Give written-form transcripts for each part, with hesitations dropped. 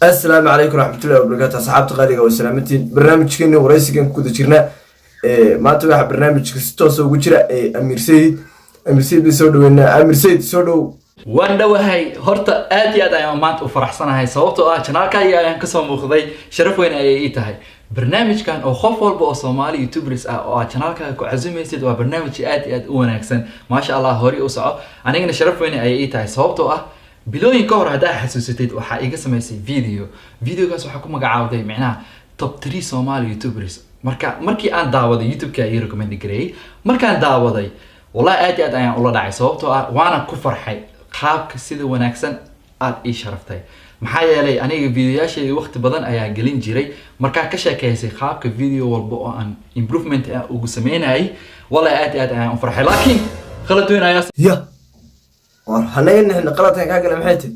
السلام عليكم ورحمة الله وبركاته أصحاب تقاليق وسلامتين برنامج كنا ورئيسكن كده جرنا ما تبع برنامج كستوس وجرا أمير سيد بيسودو إن أمير سيد سودو waan dhawahay horta aad iyo aad ayaan maanta u faraxsanahay sababtoo ah channelkayga ayaan kasoo muuqday sharaf weyn ayay ii tahay barnaamijkan oo qof walba oo Soomaali YouTubers ah oo channelkaaga ku casuumaysid waa barnaamij aad iyo aad u wanaagsan maasha Allah hore u soco anigana sharaf weyn ayay ii tahay sababtoo ah bilooyin ka hor hadaa xasuusatid waxa iga sameysay videogaas waxa ku magacaawday macnaha top 3 Soomaali YouTubers markii aan daawaday YouTube-ka ay recommend gareeyay markaan daawaday wallahi aad iyo aad ayaan ula dhacay sababtoo ah waana ku farxay qaabka sida wanaagsan aad ii sharaftay maxaa yeelay aniga videoyaashayda waqti badan ayaa gelin jiray markaa ka sheekeysay qaabka video walba oo aan improvement ugu sameynayay wallahi aad iyo aad ayaan u farxay laakiin qalad weyn ayaa يا وحنين إحنا قلت هيك أقل محيتي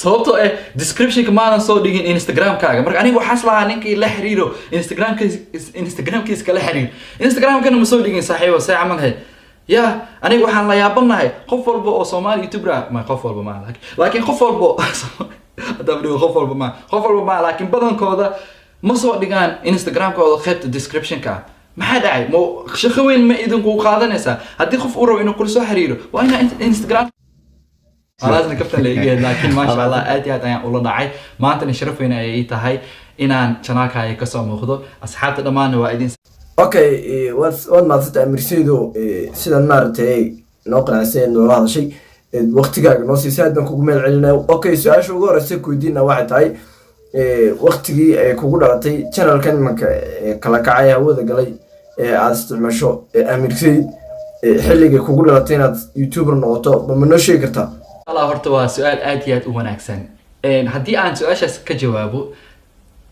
sababtoo ah description-ka maadan soo dhigin Instagram-kaaga marka aniga waxaas lahaa ninkii la xiriiro Instagram-kiisa kala xiriir Instagram-kana ma soo dhigin saaxiibo say camal hay يا أنا waxaan la yaabanahay qof walba oo Soomaali YouTuber ma qof walba ma laakiin qof walba ma laakiin badankooda ma soo dhigaan Instagram-kooda qaybta description-ka maxaa dhacay ma shaqo weyn ma idinku qaadanaysaa haddii qof uu rabo inuu kula soo xiriiro waa ina Instagram alaasna kaftan leeyahay laakiin ma sha Allah aad iyo aad ayaan ula dhacay maanta sharaf weyn ayay tahay inaan channelkaaga ka soo muuqdo asxaabta dhamaan waa idin أوكي واد ما تت أمير سيدو سيدا نارتي نوقع عسين ولا هذا شيء وقت جاك نصي ساد بنكو جمال علينا أوكي سؤال شو جورا سكو يدينا واحد هاي وقت جي كوجود عطي channel كان مك كلا كعيا هو ذا قلي عادست المشو أمير سيد حلقة كوجود عطينا يوتيوبر نقطة بمنو شيء كرتا الله هرتوا سؤال آتيات وناكسن هدي عن سؤال كجوابه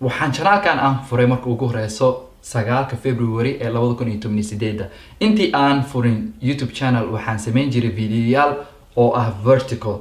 وحن channelkan aan furay markii ugu horeyso 9 February 2018 intii aan furin YouTube channel waxaan sameyn jiray videoyaal oo ah vertical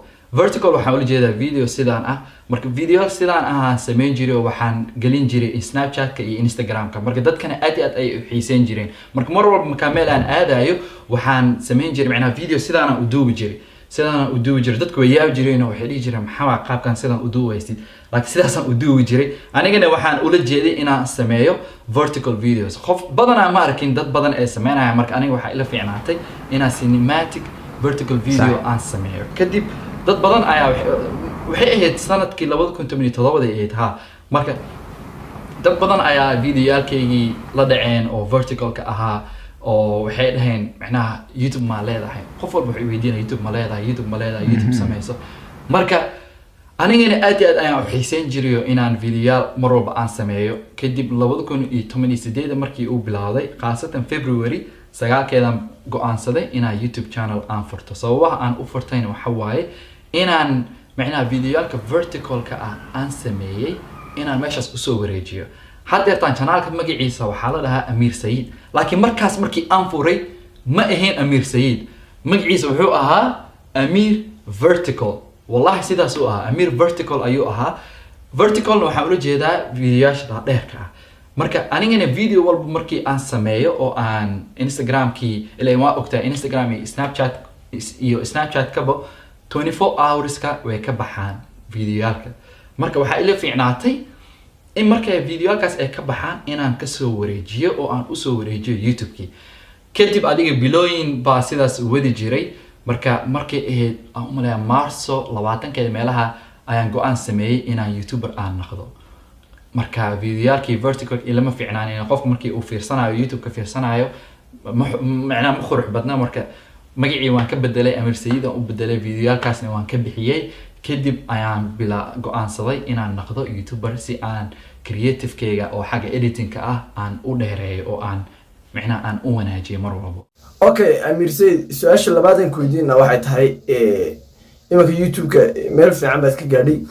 waxaan ula jeedaa video sidaan ah marka video sidaan aan sameyn jiray waxaan galin jiray Snapchat-ka iyo Instagram-ka marka dadkana aad iyo aad ay u xiiseen jireen marka mar walba kameel aan aadayo waxaan sameyn jiray macnaha video sidaan u duubi jiray dadku way yaab jireen oo waxay dhihi jireen maxaa qaabkan sidaan u duubaysid laakiin sidaasaan u duubi jiray anigana waxaan ula jeeday inaan sameeyo vertical videos qof badan aan ma arkin dad badan ay sameynayaan marka aniga waxa ila fiicnaatay inaan cinematic vertical video aan sameeyo kadib dad badan ayaa waxay ahayd sanadkii 2017 ay ahayd marka dad badan ayaa videoyaalkaygii la dhaceen oo vertical-ka ahaa oo waxay dhaheen macnaha YouTube ma leedahay qof walba wuxuu weydiinaya YouTube ma leedahay YouTube sameyso marka anigana aad iyo aad ayaan u xiiseyn jiray inaan videoyaal mar walba aan sameeyo kadib 2018 markii uu bilowday qaasatan February 9keedan go'aansaday inaan YouTube channel aan furto sababaha aan u furtayna waxa waaye inaan macnaha videoyaalka vertical-ka aan sameeyay inaan meeshaas u soo wareejiyo haddeertaan channelka magaciisa waxaa la dhahaa Amir Sayid laakiin markii aan furay ma ahayn Amir Sayid magaciisa wuxuu ahaa Amir Vertical wallahi sidaas uu ahaa Amir Vertical ayuu ahaa vertical waxaan ula jeedaa videoyaasha dheerka marka anigana video walba markii aan sameeyo oo aan Instagram-kii ilaa ma ogtaa Instagram iyo Snapchat kaba 24 hours-ka way ka baxaan videoyaalka marka waxa ila fiicnaatay in markay videoyaalkaas ay ka baxaan inaan ka soo wareejiyo oo aan u soo wareejiyo YouTube-kii kadib adiga bilooyin baa sidaas wadi jiray markay ahayd aan u maleeyaa Marso 20keeda meelaha ayaan go'aan sameeyay inaan YouTuber aan noqdo marka videoyaalkii vertical ilama fiicnaan qofka markii uu fiirsanayo YouTube-ka fiirsanayo macnaha ma qurux badna marka magacii waan ka bedelay Amir Sayid aan u bedelay videoyaalkaasna waan ka bixiyay kadib ayaan go'aansaday inaan noqdo YouTuber si aan creative-kayga oo xagga editing-ka aan u dheereeyo oo aan macnaha aan u wanaajiyo mar walba أوكي أمير سيد سؤال شلبادن كويدين واحد هاي إما كيوتيوب كميل في عم بس كجاري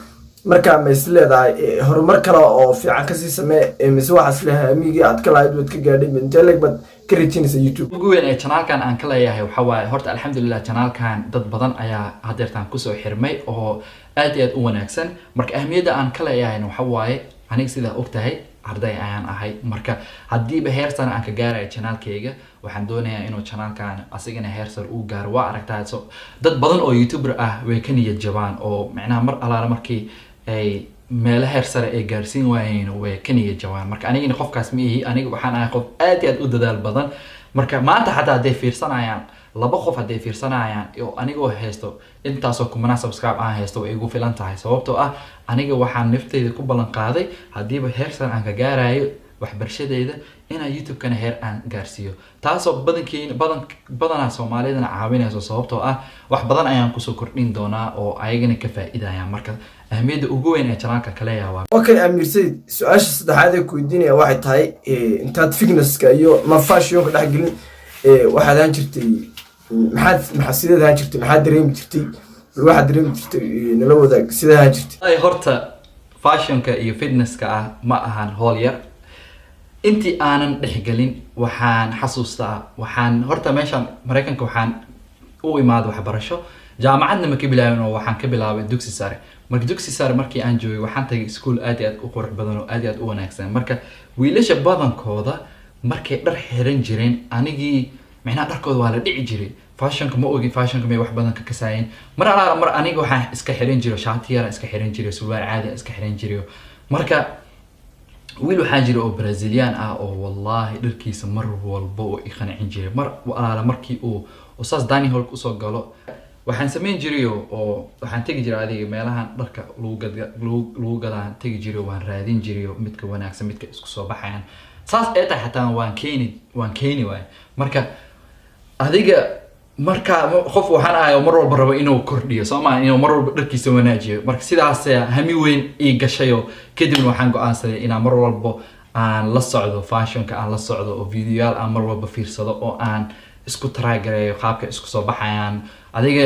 مركا مثل هذا هرمر كلا أو في عكسي سماء مسوا حصلها ميجي أتكلم عيد كجاري من جالك بد كريتين في يوتيوب. ugu weyn ee channelkan aan kala yahay waxa waaye horta alxamdulillah channelkan dad badan ayaa hadeertaan ku soo xirmay oo aad iyo aad u wanaagsan marka ahmiyada aan kala yahay waxa waaye aniga sida ogtahay arday ayaan ahay marka hadii ba heersan aan ka gaaray channelkayga waxaan doonayaa inuu channelkan asigana heersan uu gaaro waa aragtaa dad badan oo YouTuber ah way ka niyad jabaan oo macnaha mar alaala markii ay meelo heer sare ay gaarsiin waayeen way kaniya jawaan marka anigana qofkaas ma ihi aniga waxaan ahay qof aad iyo aad u dadaal badan marka maanta xataa hadday fiirsanayaan laba qof hadday fiirsanayaan oo anigoo haysto intaasoo kumanaa subscribe aan haysto way igu filan tahay sababtoo ah aniga waxaan nafteyda ku ballan qaaday haddiiba heer sare aan ka gaarayo waxbarashadeyda inaan youtube-kana heer aan gaarsiiyo taasoo badanaa soomaalidana caawinayso sababtoo ah wax badan ayaan kusoo kordhin doonaa oo ayagana ka faa'iidayaan marka ahmiyadda ugu weyn ee channelka kale yaawaa okay Amir Said su-aasha saddexaad ee ku weydiinaya waxay tahay intaad fitnesska iyo fashionka dhex gelin waxaad ahaan jirtay maxaad sideed ahaan jirtay maxaad dareemi jirtay waxaad dareemi jirtay nala wadaag sideed ahaan jirtay horta fashionka iyo fitnesska ah ma ahan howl yar intii aanan dhexgelin waxaan xasuustaa waxaan horta meeshan Mareykanka waxaan u imaaday waxbarasho jaamacadna ma ka bilaabin oo waxaan ka bilaabay dugsi sare dugsi sare markii aan joogay waxaan tagay school aad iyo aad u qurux badan oo aad iyo aad u wanaagsan marka wiilasha badankooda markay dhar xiran jireen anigii macnaha dharkooda waa la dhici jiray fashionka ma ogi fashionka may wax badan ka kasaayeen mar aniga waxaan iska xiran jiray shaati yar iska xiran jiray surwaal caadi iska xiran jiray marka wiil waxaan jiray oo Brazilian ah oo wallahi dharkiisa mar walba oo i qancin jiray markii uu saas Danny Hall u soo galo waxaan sameyn jiray oo waxaan tagi jiray adiga meelahan dharka lagu gadaan tagi jiray waan raadin jiray midka wanaagsan midka isku soo baxayaan saas ee tahay xataa waan keeni waay marka adiga marka qof waxaan ahay oo mar walba rabo inuu kordhiyo Soomaaliya inuu mar walba dharkiisa wanaajiyo marka sidaas hami weyn ii gashayo kadib waxaan go'aansaday inaan mar walba aan la socdo fashionka aan la socdo oo videoyaal aan mar walba fiirsado oo aan isku try gareeyo qaabka isku soo baxayaan adiga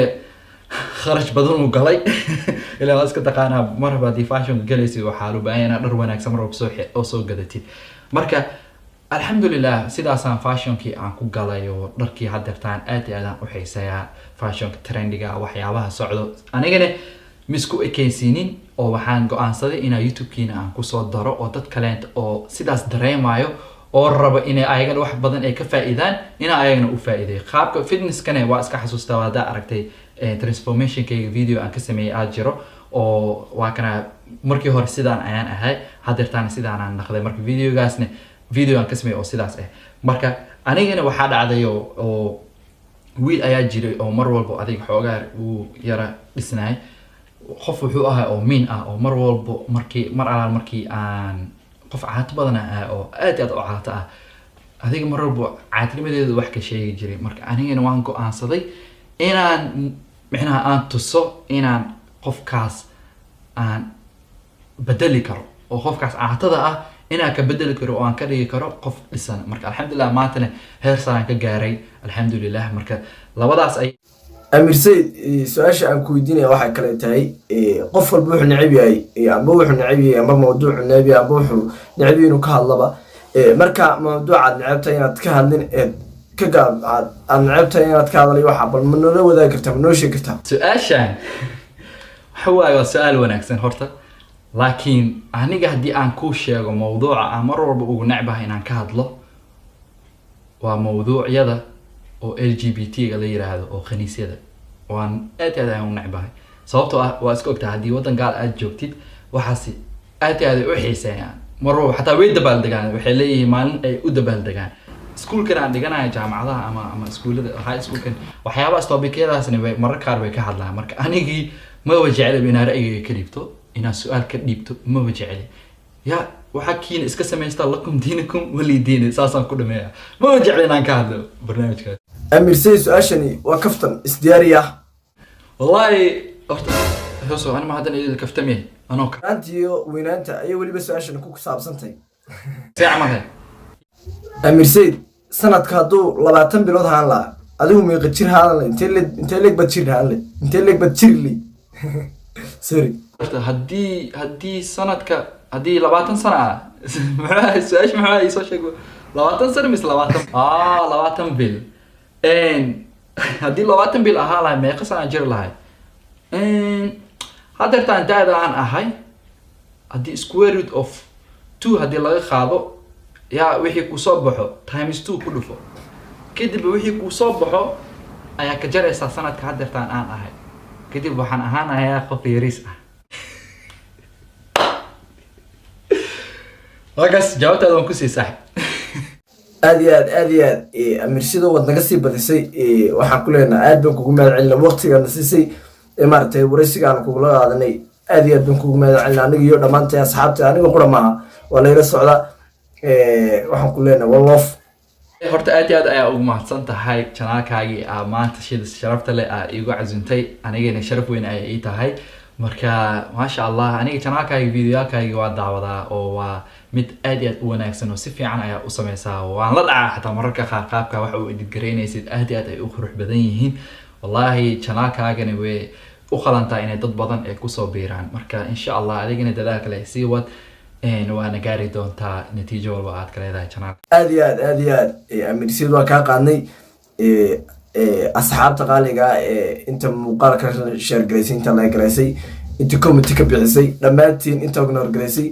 kharash badan uu galay ilaa iska taqaana marba di fashion galaysi waxa loo baahan yahay dhar wanaagsan mar walba soo gadatid marka alxamdulillah sidaasaan fashionkii aan ku galay oo dharkii haddeertaan aad iyo aad u xiiseeyaa fashionka trendiga waxyaabaha socdo anigana misku ekaysiinin oo waxaan go'aansaday inaan youtube-kiina aan kusoo daro oo dad kale oo sidaas dareemayo oo raba inay ayagana wax badan ay ka faa'iidaan inay ayagana u faa'iideeyo qaabka fitnesskana waa iska xasuustaa wada aragtay transformationkayga video aan ka sameeyay aad jiro oo waa kana markii hore sidaan ayaan ahay haddeertaan sidaan aan naqday marka videogaasna video aan ka sameeyay oo sidaas ah marka anigana waxaa dhacday oo wiil ayaa jiray oo mar walba adiga xoogaa uu yara dhisnay qof wuxuu ahaa oo min ah oo mar walba markii aan qof caad badan ah oo aad u caad ah adiga mar walba caadnimadeedu wax ka sheegi jiray marka anigana waan go'aansaday inaan macnaha aan tuso inaan qofkaas aan bedeli karo oo qofkaas caadada ah inaan ka bedeli karo oo aan ka dhigi karo qof dhisan marka alxamdulillah maantana heer sare ka gaaray alxamdulillah marka labadaas ay Amir Said su-aasha aan ku weydiinaya waxay kale tahay qof walba wuxuu neceb yahay amba wuxuu neceb yahay amba mawduuc neceb yahay amba wuxuu neceb yahay inuu ka hadlaba marka mawduucaad necebtahay inaad ka hadlin ka gaab aad necebtahay inaad ka hadlay waxa bal ma nala wadaagi kartaa ma noo sheegi kartaa su-aashan waxa waaye waa su-aal wanaagsan horta laakiin aniga haddii aan kuu sheego mawduuca aan mar walba ugu necbahay inaan ka hadlo waa mawduucyada oo LGBT-ga la yiraahdo oo khaniisyada waan aad u necbahay sababtoo ah waa iska ogtahay haddii wadan gaal aad joogtid waxaasi aad u xiiseeyaan mar walba xataa way dabaaldegaan waxay leeyihiin maalin ay u dabaaldegaan iskuulkan aan dhiganayo jaamacadaha ama iskuulada high schoolkan waxyaabahaas topicyadaasna marar qaar way ka hadlaan marka anigii ma wajeclay inaan ra'yigayga ka dhiibto inaan su-aal ka dhiibto ma wajeclay ya waxaa kiina iska samaystaa lakum diinakum wali diini saasaan ku dhameeyaa ma wajeclay inaan ka hadlo barnaamijkaas Amir Said su-aashani waa kaftan isdiyaariya wallahi horta hoso ana ma hadan idil kaftamiye anoo ka antiyo weynaanta ay waliba su-aashani ku saabsantay saacamahay Amir Said sanadka haduu 20 bilood haan la adigu meeqa jir haan la intee leeg bad jir haan la intee leeg bad jir li sorry horta hadii sanadka hadii 20 sano ah su-aasha maxaa ii soo sheego 20 sano mis 20 bil haddii 20 bil ahaa lahay meeqa sana jir lahay haddeertaan daada aan ahay haddii square root of 2 haddii laga qaado yaa wixii ku soo baxo times 2 ku dhufo kadib wixii ku soo baxo ayaa ka jaraysaa sanadka haddeertaan aan ahay kadib waxaan ahaanayaa qof yariis ah وقص جاوبت هذا كوسي صاحب aad iyo aad amiirsido wad naga sii badisay waxaan ku leenahay aad baan kugu mahadcelinaa waqtigaana siisay maaragtay waraysigaan kugula qaadanay aad iyo aad baan kugu mahadcelinaa aniga iyo dhammaantay asxaabta aniga qura maaha waa layla socdaa waxaan ku leenahay wallof horta aad iyo aad ayaa ugu mahadsan tahay channelkaagii maanta shida sharafta leh igu casuntay anigana sharaf weyn ay ii tahay marka maasha Allah aniga channelkaagii videoyaalkaagii waa daawadaa oo waa mid aad iyo aad u wanaagsan oo si fiican ayaa u samaysaa waan la dhacaa xataa mararka qaar qaabka waxa uu edit gareynaysid aad iyo aad ay u qurux badan yihiin wallahi channelkaagana way u qalantaa inay dad badan ay kusoo biiraan marka insha Allah adigana dadaalka leh sii wad waana gaari doontaa natiijo walba aad ka leedahay channel aad iyo aad amiirsiid waa kaa qaadnay asxaabta qaaliga inta muuqaalka share garaysay inta like garaysay inta comment ka bixisay dhammaantiin inta ignore garaysay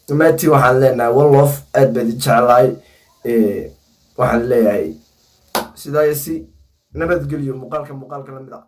dhammaantiin waxaan leenahay wallof aad baad jeclahay waxaan leeyahay sidaasi nabadgelyo muuqaalka la mid ah